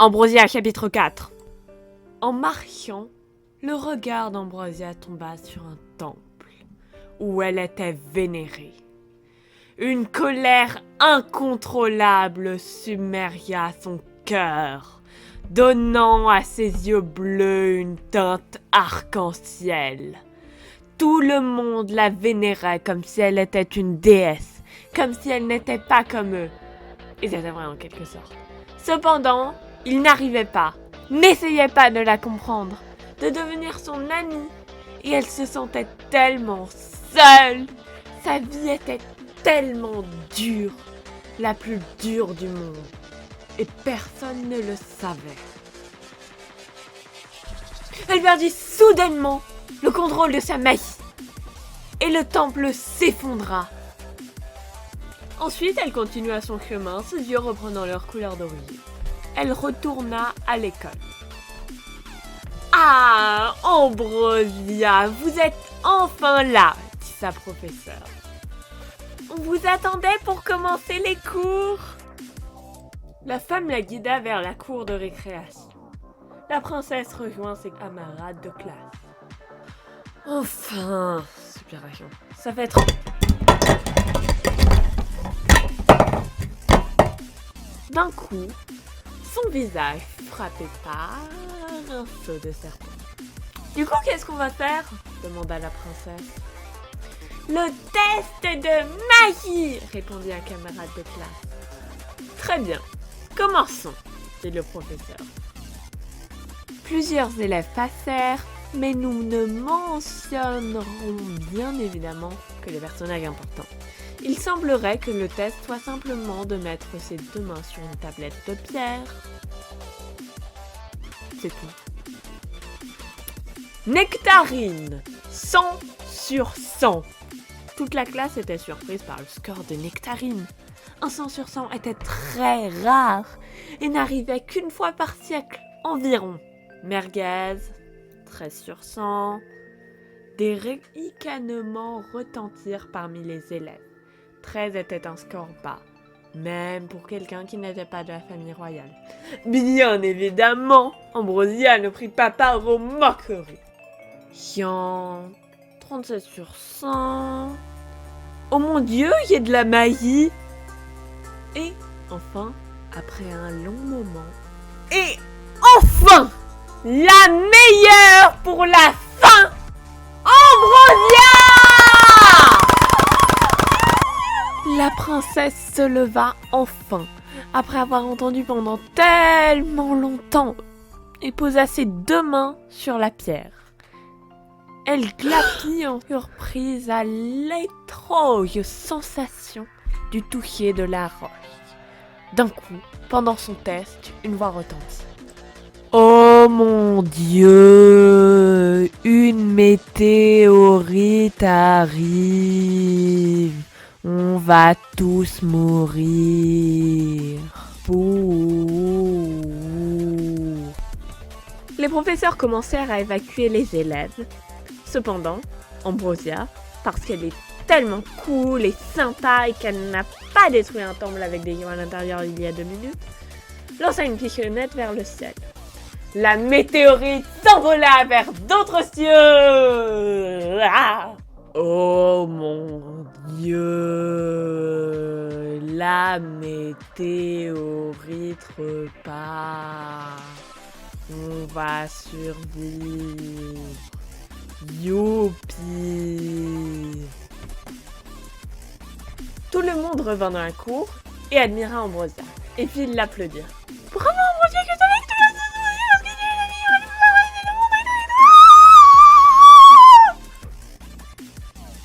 Ambrosia, chapitre 4. En marchant, le regard d'Ambrosia tomba sur un temple où elle était vénérée. Une colère incontrôlable submergea son cœur, donnant à ses yeux bleus une teinte arc-en-ciel. Tout le monde la vénérait comme si elle était une déesse, comme si elle n'était pas comme eux. Et c'était vrai en quelque sorte. Cependant, il n'arrivait pas, n'essayait pas de la comprendre, de devenir son amie. Et elle se sentait tellement seule. Sa vie était tellement dure, la plus dure du monde. Et personne ne le savait. Elle perdit soudainement le contrôle de sa magie. Et le temple s'effondra. Ensuite, elle continua son chemin, ses yeux reprenant leur couleur d'origine. Elle retourna à l'école. Ah, Ambrosia, vous êtes enfin là, dit sa professeure. On vous attendait pour commencer les cours. La femme la guida vers la cour de récréation. La princesse rejoint ses camarades de classe. Enfin, soupiration. Ça fait trop. D'un coup, son visage frappé par un feu de serpent. Du coup, qu'est-ce qu'on va faire ? Demanda la princesse. Le test de magie, répondit un camarade de classe. Très bien, commençons, dit le professeur. Plusieurs élèves passèrent, mais nous ne mentionnerons bien évidemment que les personnages importants. Il semblerait que le test soit simplement de mettre ses deux mains sur une tablette de pierre. C'est tout. Nectarine, 100 sur 100. Toute la classe était surprise par le score de Nectarine. Un 100 sur 100 était très rare et n'arrivait qu'une fois par siècle environ. Merguez, 13 sur 100. Des ricanements retentirent parmi les élèves. 13 était un score bas, même pour quelqu'un qui n'était pas de la famille royale. Bien évidemment, Ambrosia ne prit pas part aux moqueries. Jean, 37 sur 100. Oh mon Dieu, il y a de la magie. Et enfin, après un long moment, et enfin, la meilleure pour la fin, Ambrosia! La princesse se leva enfin, après avoir entendu pendant tellement longtemps, et posa ses deux mains sur la pierre. Elle glapit en surprise à l'étrange sensation du toucher de la roche. D'un coup, pendant son test, une voix retentit. Oh mon Dieu, une météorite arrive. On va tous mourir. Bouh. Les professeurs commencèrent à évacuer les élèves. Cependant, Ambrosia, parce qu'elle est tellement cool et sympa et qu'elle n'a pas détruit un temple avec des gens à l'intérieur il y a 2 minutes, lança une pichonnette vers le ciel. La météorite s'envola vers d'autres cieux. Ah! Oh mon Dieu, la météorite repart. On va survivre. Youpi! Tout le monde revint dans la cour et admira Ambrosia. Et puis ils l'applaudirent. Bravo Ambrosia, que t'as avec toi!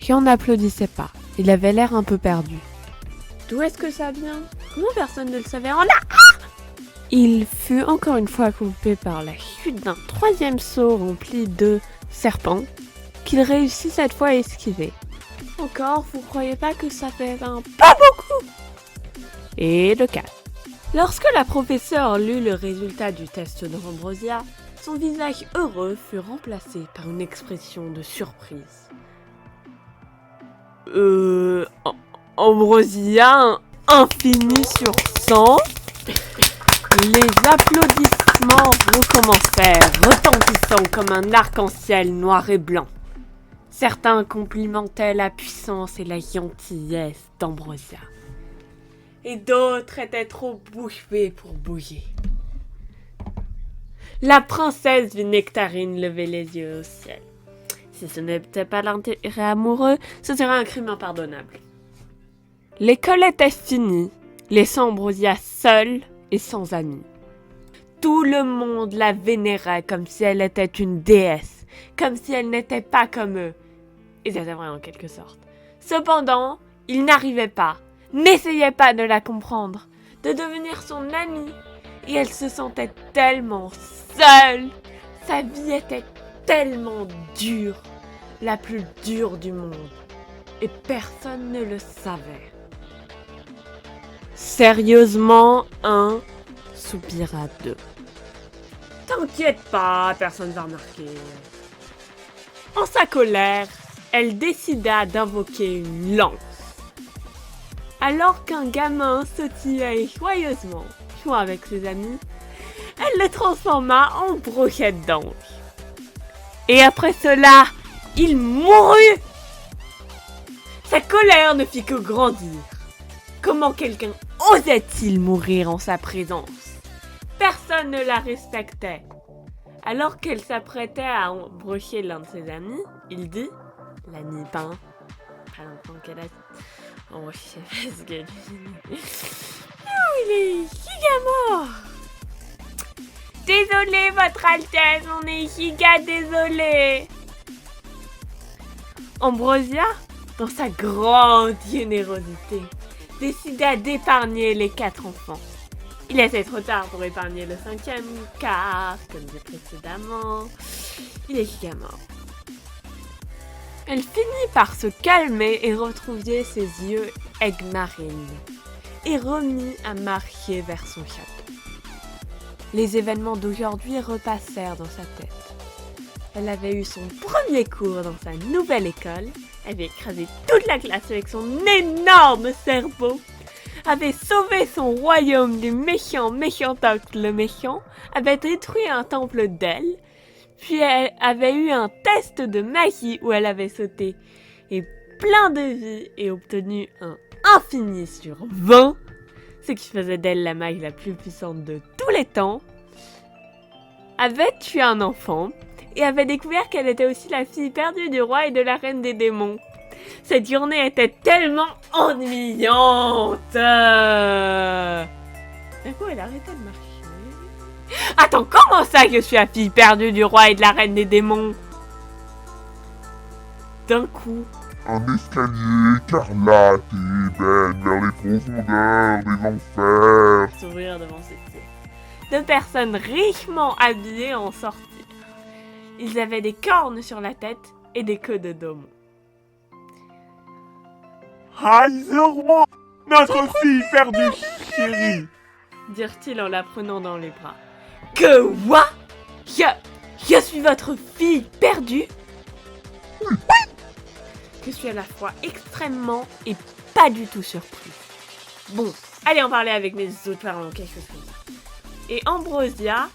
Jean n'applaudissait pas. Il avait l'air un peu perdu. D'où est-ce que ça vient? Comment personne ne le savait? Oh là! Il fut encore une fois coupé par la chute d'un 3e seau rempli de serpents qu'il réussit cette fois à esquiver. Encore, vous croyez pas que ça fait un pas beaucoup? Et le 4. Lorsque la professeure lut le résultat du test de Ambrosia, son visage heureux fut remplacé par une expression de surprise. Ambrosia, infini sur 100. Les applaudissements recommencèrent, retentissant comme un arc-en-ciel noir et blanc. Certains complimentaient la puissance et la gentillesse d'Ambrosia. Et d'autres étaient trop bouche bée pour bouger. La princesse vit Nectarine lever les yeux au ciel. Si ce n'était pas l'intérêt amoureux, ce serait un crime impardonnable. L'école était finie, laissant Ambrosia seule et sans amis. Tout le monde la vénérait comme si elle était une déesse, comme si elle n'était pas comme eux. Et c'était vrai en quelque sorte. Cependant, il n'arrivait pas, n'essayait pas de la comprendre, de devenir son amie. Et elle se sentait tellement seule. Sa vie était tellement dure, la plus dure du monde. Et personne ne le savait. Sérieusement, un soupira deux. T'inquiète pas, personne va remarquer. En sa colère, elle décida d'invoquer une lance. Alors qu'un gamin sautillait joyeusement, jouant avec ses amis, elle le transforma en brochette d'ange. Et après cela, il mourut. Sa colère ne fit que grandir. Comment quelqu'un osait-il mourir en sa présence? Personne ne la respectait. Alors qu'elle s'apprêtait à embrocher l'un de ses amis, il dit, l'ami peint, pas longtemps qu'elle a embroché parce que il est giga mort. Désolé, votre Altesse, on est giga désolé. Ambrosia, dans sa grande générosité, décida d'épargner les 4 enfants. Il était trop tard pour épargner le 5e, car, comme dit précédemment, il est giga mort. Elle finit par se calmer et retrouver ses yeux aigmarines, et remit à marcher vers son château. Les événements d'aujourd'hui repassèrent dans sa tête. Elle avait eu son premier cours dans sa nouvelle école, avait écrasé toute la classe avec son énorme cerveau, avait sauvé son royaume du méchant oncle méchant, avait détruit un temple d'elle, puis elle avait eu un test de magie où elle avait sauté et plein de vie et obtenu un infini sur 20, ce qui faisait d'elle la mage la plus puissante de tous les temps, avait tué un enfant et avait découvert qu'elle était aussi la fille perdue du roi et de la reine des démons. Cette journée était tellement ennuyante. D'un coup, elle arrêtait de marcher. Attends, comment ça que je suis la fille perdue du roi et de la reine des démons? D'un coup, un escalier écarlate et ébène vers les profondeurs des enfers s'ouvrir devant ses pieds. 2 personnes richement habillées en sortirent. Ils avaient des cornes sur la tête et des queues de dôme. Haïs-moi, notre fille perdue chérie, dirent-ils en la prenant dans les bras. Que quoi? Je suis votre fille perdue? Oui. Je suis à la fois extrêmement et pas du tout surpris. Bon, allez en parler avec mes autres parents, quelque chose comme ça. Et Ambrosia,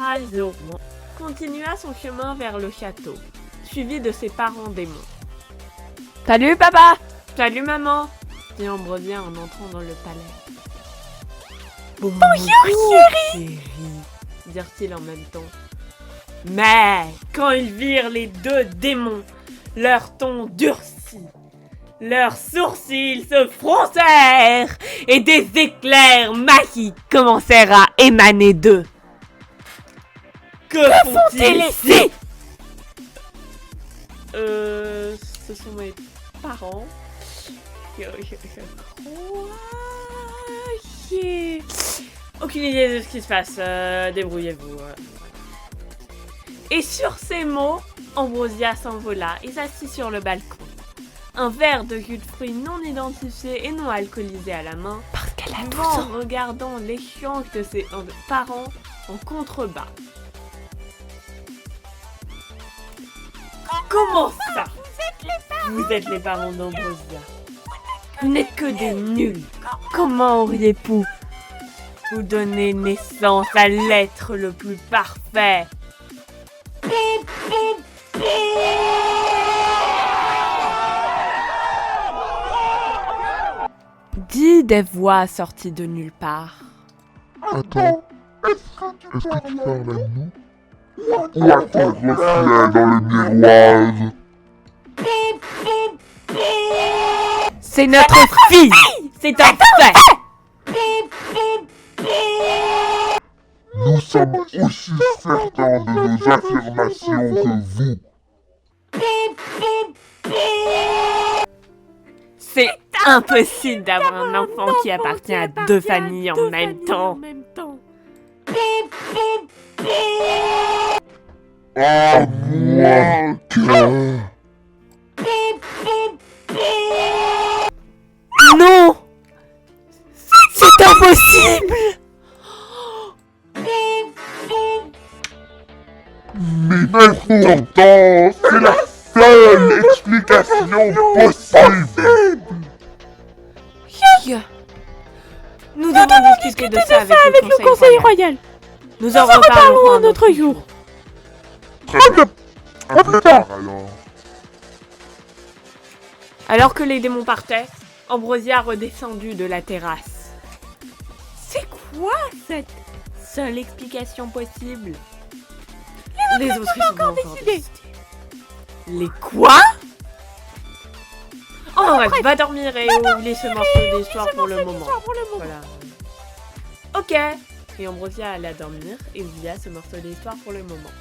Haïs-moi, continua son chemin vers le château, suivi de ses parents démons. Salut papa! Salut maman! dit Ambrosia en entrant dans le palais. Bonjour chérie! dirent-ils en même temps. Mais quand ils virent les 2 démons, leur ton durcit, leurs sourcils se froncèrent et des éclairs magiques commencèrent à émaner d'eux. Que font-ils ici? Ce sont mes parents. Je crois. Aucune idée de ce qui se passe. Débrouillez-vous. Et sur ces mots, Ambrosia s'envola et s'assit sur le balcon. Un verre de jus de fruits non identifié et non alcoolisé à la main, parce qu'elle a 12 ans, en regardant l'échange de ses parents en contrebas. Comment ça? Vous êtes les parents d'Ambrosia. Vous n'êtes que des nuls. Comment auriez-vous vous donner naissance à l'être le plus parfait. Dit des voix sorties de nulle part. Attends, est-ce que tu parles à nous? Ou à ton reflet dans le miroir? C'est notre fille. C'est un fait. Nous sommes aussi certains de nos affirmations que vous. C'est impossible d'avoir un enfant qui appartient à deux familles en même temps. À moins que... Non! C'est impossible! Mais pourtant, c'est la seule explication possible. Nous devons discuter de ça avec le Conseil royal. Nous en reparlerons un autre jour. Très bien. À plus tard alors. Alors que les démons partaient, Ambrosia redescendut de la terrasse. C'est quoi cette seule explication possible? Les autres sont encore décidés. Les quoi? Oh bref, va dormir et oublie ce morceau d'histoire pour le moment. Voilà. Ok. Et Ambrosia alla dormir et oublia ce morceau d'histoire pour le moment.